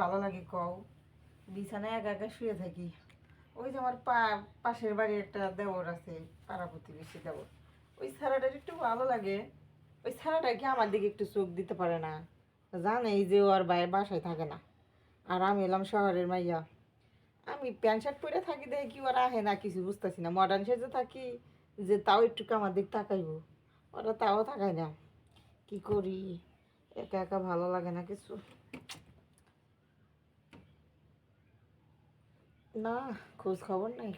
ভালো লাগে কও বিছানায় একা একা শুয়ে থাকি। ওই যে আমার পাশের বাড়ি একটা দেওর আছে, পাড়া প্রতিবেশী দেওর, ওই ছাড়াটার একটু ভালো লাগে। ওই ছাড়াটা কি আমার দিকে একটু চোখ দিতে পারে না, জানেই যে ও আর বাইরে বাসায় থাকে না। আর আমি এলাম শহরের মাইয়া, আমি প্যান্ট শার্ট পরে থাকি দেখে কি ওরা আহে না, কিছু বুঝতেছি না। মডার্ন সেজে থাকি যে তাও একটু আমার দিক তাকাইব, ওরা তাও তাকায় না। কি করি, একা একা ভালো লাগে না কিছু। না, খোঁজ খবর নাই,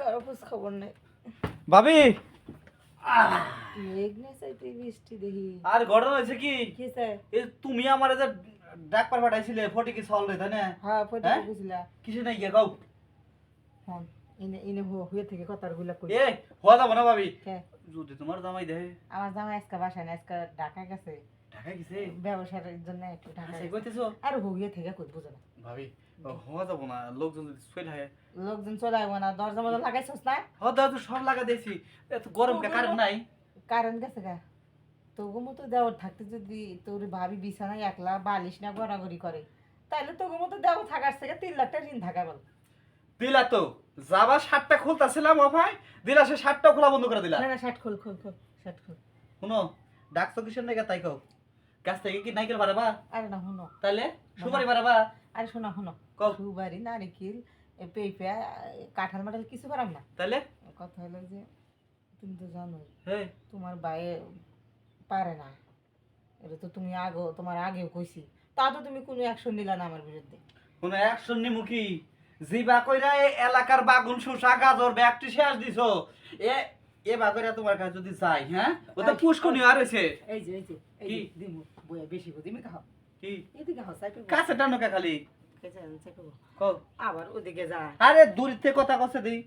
কারো খোঁজ খবর নাই। ভাবি মেঘ না চাইতে বৃষ্টি দেখি। আর ঘটনা হয়েছে কি কি স্যার? এই তুমি আমার যে ডাকপার পাঠাইছিলে ফটি কি সল রে তাই না? হ্যাঁ, ফটো হ্যাঁ? বুঝলা। কিছু নাই গিয়া গাও হ্যাঁ, ইনে ইনে হয়ে থেকে কথাগুলা কই। এ হওয়া যাবো না ভাবি। হ্যাঁ, যদি তোমার জামাই দেয় আমার জামাই আজকে বাসায় না, আজকে ঢাকা গেছে ঢাকা গেছে ব্যবসার জন্য, একটু ঢাকা হাসি গেছে। কইতেছো আর হইয়ে থেকে কই বুঝো না। ভাবি হওয়া যাবো না, লোকজন যদি সইল হয়। লোকজন চলে আসবো না, দরজা মজা লাগাইছস না? হ্যাঁ দাদু সব লাগা দিয়েছি, এত গরম কে কারেন্ট নাই। কারেন্ট গেছে গা। তোগো মতো দেওয়ার থাকতে যদি তোর ভাবি বিছানায় একলা বালিশ না গড়াগড়ি করে, তাহলে তোগো মতো দেওয়ার থাকার থেকে 3 লাখ টাকা ঋণ থাকা বল। দিলা তো যাবা শার্টটা খুলতাছিলাম অফাই, দিলা সে শার্টটা খোলা বন্ধ করে দিলা। না না, শার্ট খোল খোল খোল, শার্ট খোল। শুনো ডাকছো কিসের নাকি তাই কও, গাছ থেকে কি নাইকেল বাড়াবা? আরে না শুনো, তাইলে সুপারি বাড়াবা? আরে শোনো শোনো, কও সুবারি নারিকেল পেঁপে কাঁঠাল মাঠাল কিছু পারাম না। তাইলে কথা হলো যে তুমি তো জানোই হ্যাঁ তোমার বাইরে পারে না, এটা তো তুমি তোমার আগেও কইছি, তা তো তুমি কোনো অ্যাকশন নিলা না আমার বিরুদ্ধে। কোন অ্যাকশন নিমু কি? জিবা কইরা এই এলাকার বাগুন শোষা গাজর ব্যাগটি শেষ দিছো, এ এ বাগরা তোমার কাছে যদি যাই, হ্যাঁ ও তো পুষ্কনি আর হইছে। এই যে এই কি? যে দিমু বইয়া বেশি গো দিমি খাও, কি এদিকে হাও সাইকেল কাছে টানো কে খালি কও। আবার ওদিকে যা। আরে দূর থেকে কথা কছে দেই,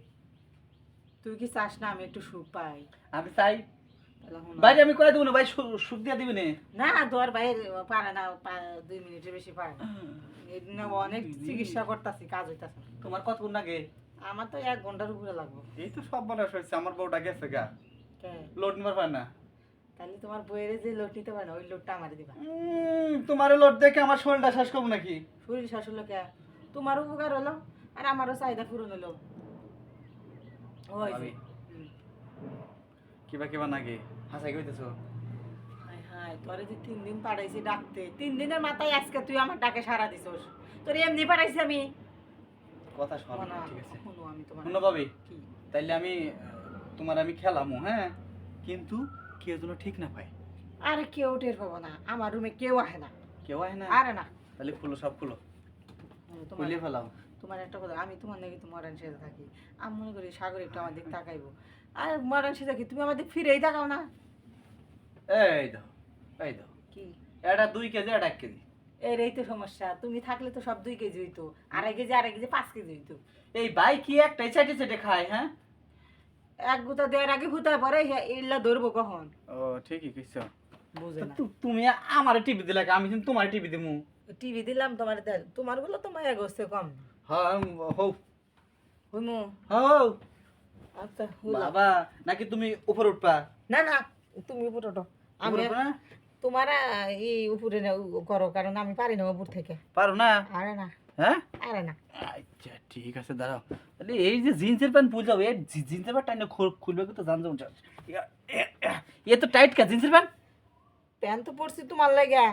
তুই কি চাস না আমি একটু সুখ পাই? আমি চাই তাহলে শোনো। ভাই আমি কই দেব না ভাই, সুখ দিয়া দিবি না। না তোর বাইরে পারে না, 2 মিনিটের বেশি পারে না। এদিন অনেক চিকিৎসা করতেছি, কাজ হইতাছে না। তোমার কতক্ষণ লাগে? আমার তো 1 ঘন্টার উপরে লাগবে। এই তো সব বলা হয়েছে, আমার বউটা গেছে গা, কে? লোড নিবার পারে না। তাহলে তোমার বইয়ের যে লোড নিতে পারে না, ওই লোডটা আমারে দিবা। তোমার লোড দেখে আমার শরীরটা শেষ করবো নাকি? শরীর শাশুড় কে, তোমার উপকার হলো আর আমারও চাহিদা পূরণ হলো। ওই যে। ভাবি। কিবা কিবা নাকি হাসাই কইতেছো? হায় হায়, তোরে যে 3 দিন পাঠাইছি ডাকতে, 3 দিনের মাথায় আজকে তুই আমার ডাকে সাড়া দিছস। তোর এমনি পাঠাইছি আমি। কথা শোনো না, ঠিক আছে। শোনো আমি তোমার শুনো ভাবি, কি তাইলে আমি তোমার আমি খেলামু, হ্যাঁ কিন্তু কেউ যেন ঠিক না পায়। আরে কেউ টের পাবো না, আমার রুমে কেউ আসে না। কেউ আয় না? আরে না, তাহলে খুলো সব খুলো, তোমার খুলে ফেলাও। তোমার একটা কথা, আমি তোমার নাকি তো মডার্ন সেজে থাকি, আমি মনে করি সাগর একটু আমার দিক তাকাইবো। আর মডার্ন সেজে থাকি, তুমি আমার দিক ফিরেই তাকাও না। এই দাও এই দাও, কি এটা 2 কেজি এটা 1 কেজি। এই তো সমস্যা, তুমি থাকলে তো সব 2 কেজি হইতো, 2.5 কেজি 2.5 কেজি 5 কেজি হইতো। এই ভাই কি একটাই চাইতে চাইতে খায়, হ্যাঁ? এক গুতা দেওয়ার আগে হুতা পরে এল্লা ধরবো কখন? ও ঠিকই কইছো। বুঝে না। তুমি আমারে টিভি দিলা, আমি কিন্তু তোমার টিভি দিমু। টিভি দিলাম তোমার, তোমার গুলো তো মায়া গোছে কম। হ্যাঁ হও হুমু। হও। আচ্ছা হুলা। বাবা নাকি তুমি উপরে উঠবা? না না, তুমি উপরে ওঠো। আমি উপরে উঠবা না? তোমার এই উপরে করো, কারণ আমি পারি না উপর থেকে। পারো না? আরে না, হ্যাঁ আরে না। আচ্ছা ঠিক আছে দাঁড়াও। তাহলে এই যে জিন্সের প্যান্ট বুঝাও, এই জিন্সের প্যান্ট টাইনে খুলবে কিন্তু জান যাও। এ তো টাইট কা জিন্সের প্যান্ট। প্যান্ট তো পরছি তোমার লাগা,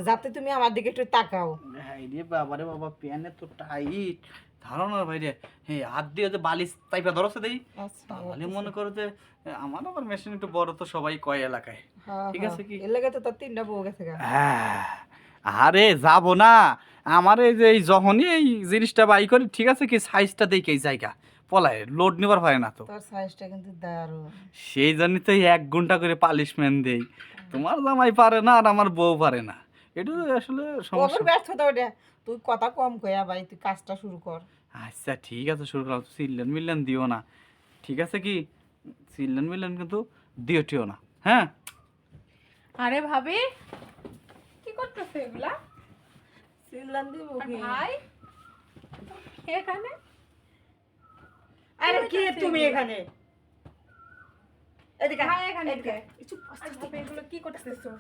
যাতে তুমি আমার দিকে একটু তাকাও। হ্যাঁ রে বাবা রে বাবা, প্যান্ট তো টাইট, ধারণা ভাই রে। হ্যাঁ হাত দিয়ে যে বালিশ টাইপা ধরছে দেই, তাহলে মনে করো যে আমার আবার মেশিন একটু বড় তো সবাই কয় এলাকায়। ঠিক আছে কি? এর লাগে তো তার 3টা বউ গেছে গা। হ্যাঁ আরে যাবো না, আমার এই যে যখনই এই জিনিসটা বাই করি, ঠিক আছে কি সাইজটা দেখে এই জায়গা পলায় লোড নিবার হয় না তো, তোর সাইজটা কিন্তু দারুণ। সেই জন্যই তো 1 ঘন্টা করে পালিশমেন্ট দেই। তোমার জামাই পারে না আর আমার বউ পারে না, এটা আসলে ওর সমস্যা। ব্যর্থতা ওটা। তুই কথা কম কইয়া ভাই, তুই কাজটা শুরু কর। আচ্ছা ঠিক আছে শুরু করো, চিল্লেন মিল্লেন দিও না, ঠিক আছে কি? চিল্লেন মিল্লেন কিন্তু দিওটিও না, হ্যাঁ? আরে ভাবি কি করতেছে এগুলা? সিনলান দিব আর কি? ভাই এখানে আরে কি কি হইতাছে তুমি এগুলো? এখানে? এদিকে ভাই এখানে এদিকে। কে? আর ভাবি এগুলো কি করতেছো?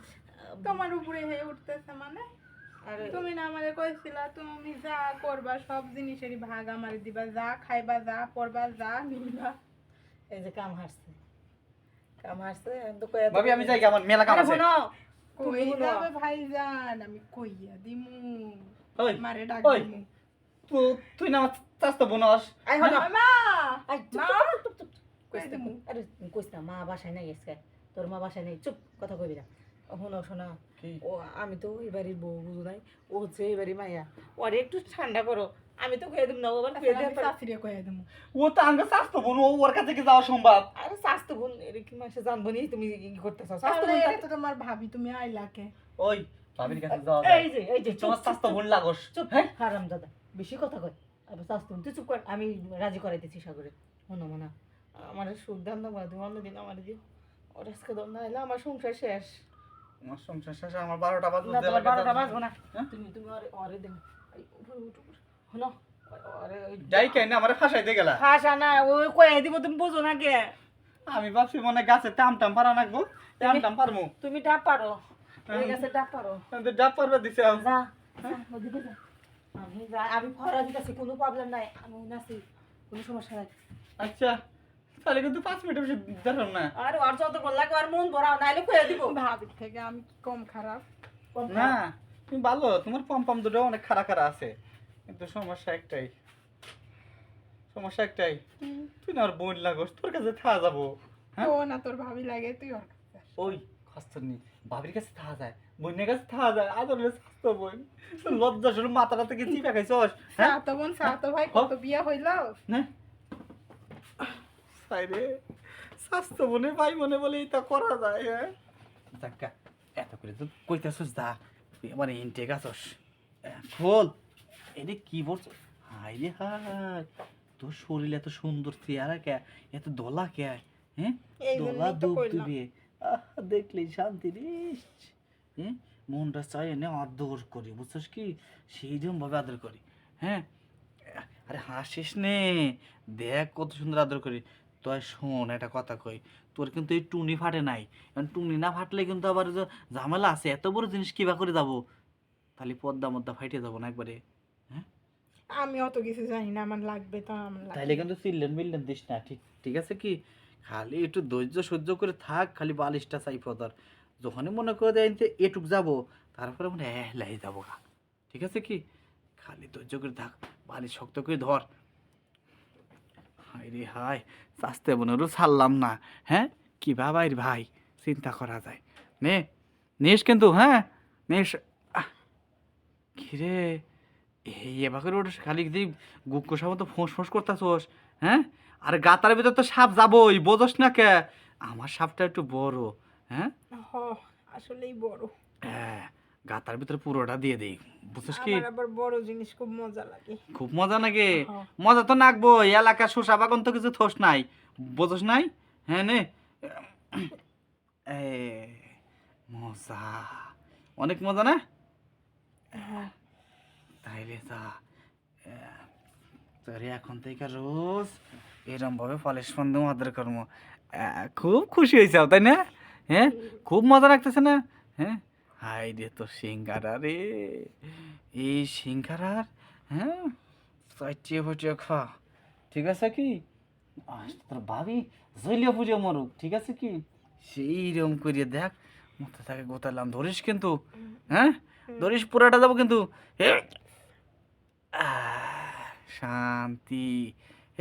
তোমার উপরে হয়ে উঠতেছে মানে? আরে তুমি না আমারে কইছিলা তুমি যা করবা সব জিনিসেরই ভাগ আমারে দিবা, যা খাইবা, যা পড়বা, যা নিবা। এই যে কাম হারছে এখন তো কইয়া ভাবি আমি যাই আমার মেলা কাম আরে আছে। শোনো কই তুমি শোনো। যাবে ভাইজান, আমি কইয়া দিমু, ওই মারে ডাক ওই দিমু। তুই না আমার চাস্তো বোনস। আই হলো মা আই চুপ মা, চুপ চুপ কই দিমু? আরে কইস না মা বাসায় নাই আজকে তোর মা বাসায় নেই চুপ কথা কইবি না শোনো শোনা কি? ও আমি তো এই বাড়ির বউ বুঝো নাই ও হচ্ছে এই বাড়ির মাইয়া ওরে একটু ঠান্ডা করো আমি তো কইয়া দিম না ওবার কইয়া আমি দিতে শাশুড়ি কইয়া দিমু। ও তো আঙ্গ চাস্তো বোন, ওর কাছে কি যাওয়া সম্ভব? আরে স্বাস্থ্য বোন এর কি মাসে জানবো নি তুমি কি করতেছো স্বাস্থ্য তাহলে বোন এটা তো তোমার ভাবি, তুমি আইলা কে? ওই ভাবির কাছে যাওয়া যায়। এই যে তোমার চাস্তো বোন লাগস। চুপ হ্যাঁ? হারাম দাদা বেশি কথা কয় আবার স্বাস্থ্য বোন তুই চুপ কর আমি রাজি করাইতেছি সাগরে শোনো মনা আমার সুখ দাম দাম তুমি অন্যদিন আমার দিও ওর আজকে দম না এলে আমার সংসার শেষ আমার সংসার শেষে আমার 12টা বাজে। না তোমার 12টা বাজবো না হ্যাঁ? তুমি তুমি ওরে দেন শোনো ওরে যাই কেন আমার ফাঁসাইতে গেলা। খাসা না ওই কয়ে দিব তুমি বুঝো না কে আমি ভাবছি মনে হয় গাছে টাম টাম পারা নাকবো, টাম টাম পারমু। তুমি ডাব পারো ওই গাছে ডাব পারো কিন্তু ডাব পারবে দিছে। যা ওদিকে যা আমি ফরা দিতেছি কোনো প্রবলেম নাই আমি নাচি কোনো সমস্যা নাই আচ্ছা তাহলে কিন্তু 5 মিনিট বেশি ধরলাম না। আর ওর যত কল লাগে আর মন ভরাও নাইলে কয়ে দিব ভাবির থেকে আমি কি কম খারাপ? না তুমি ভালো, তোমার পম পম দুটো অনেক খাড়া খাড়া আছে, কিন্তু সমস্যা একটাই তুই না আর বোন লাগস, তোর কাছে থাকা যাবো। হ্যাঁ? ও না তোর ভাবি লাগে, তুই ওর কাছে। ওই খস্তনি ভাবির কাছে থাকা যায়, বোনের কাছে থাকা যায়, আদরের স্বাস্থ্য বোন, লজ্জা শুরু মাথাটা থেকে চিপে খাইছস। হ্যাঁ সাতো বোন সাতো ভাই কত বিয়া হইলো? না সাইরে স্বাস্থ্য বোনে ভাই মনে বলে এটা করা যায়। হ্যাঁ যাক্কা এত করে তো কইতাছস দা, তুই আমার ইনটেক আছস খোল এটা কি বলছ। হাই রে হাই, তোর শরীর এত সুন্দর চেহারা কে, এত দোলা কে? হ্যাঁ এই দোলা জন্যই তো দুধ কইলাম। দিবে, দেখলেই শান্তি রিস। হ্যাঁ মনটা চাই এনে আদর করি, বুঝছস কি সেই রকম ভাবে আদর করি। হ্যাঁ আরে হাসিস নে, দেখ কত সুন্দর আদর করি। তুই শোন একটা কথা কই, তোর কিন্তু এই টুনি ফাটে নাই, কারণ টুনি না ফাটলে কিন্তু আবার যে ঝামেলা আছে, এত বড় জিনিস কিবা করে যাবো, তাহলে পদ্মা মদ্দা ফাইটে যাবো না একবারে। আমি অত কিছু জানি না, আমার লাগবে তো আমার লাগবে। তাইলে কিন্তু চিল্লেন মিললেন দিস না, ঠিক ঠিক আছে কি? খালি একটু ধৈর্য সহ্য করে থাক, খালি বালিশটা চাই পদার, যখনই মনে করে দেয় এটুক যাবো, তারপরে মনে লাই যাবো গা, ঠিক আছে কি? খালি ধৈর্য করে থাক, বালিশ শক্ত করে ধর। হাই রে হাই, চাস্তে বোনেরও ছাড়লাম না। হ্যাঁ কি ভাই ভাই চিন্তা করা যায়, নে নিস কিন্তু, হ্যাঁ নিস। কিরে এই এবার ওটা খালি দিই গুক্কোসার মতো ফোঁস ফোঁস করতেছোস। হ্যাঁ আর গাতার ভিতর তো সাপ যাবোই, বোঝস না কে? আমার সাপটা একটু বড়। হ্যাঁ হ আসলেই বড়। হ্যাঁ গাতার ভিতরে পুরোটা দিয়ে দিই, বুঝছিস কি? আমার আবার বড় জিনিস খুব মজা লাগে। খুব মজা নাকি? হ্যাঁ। মজা তো নাকবো, এলাকার শোষা বাগান তো কিছু থোস নাই, বোঝস নাই? হ্যাঁ নে এ মজা, অনেক মজা না? হ্যাঁ তাইলে তা তোরে এখন থেকে রোজ এরম ভাবে পলিশ বন্ধু আদর করবো। খুব খুশি হয়েছে তাই না? হ্যাঁ খুব মজা লাগতেছে না? হ্যাঁ হাই রে তোর সিঙ্গারা রে, এই সিঙ্গারার হ্যাঁ চাইটিয়ে ফুটিয়ে খা, ঠিক আছে কি? তোর ভাবি জৈলিয়া পুজো মরুক, ঠিক আছে কি? সেই রকম করিয়ে দেখ, মতো থাকে গোতালাম, ধরিস কিন্তু, হ্যাঁ ধরিস পুরাটা যাবো কিন্তু। শান্তি,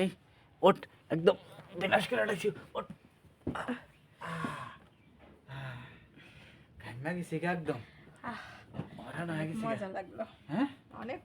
এই ওঠ একদম বিনাশ করে রাখছি, ওঠ। ঘামা গেছি একদম, আহ, মরা না গেছি। মজা লাগলো হ্যাঁ অনেক।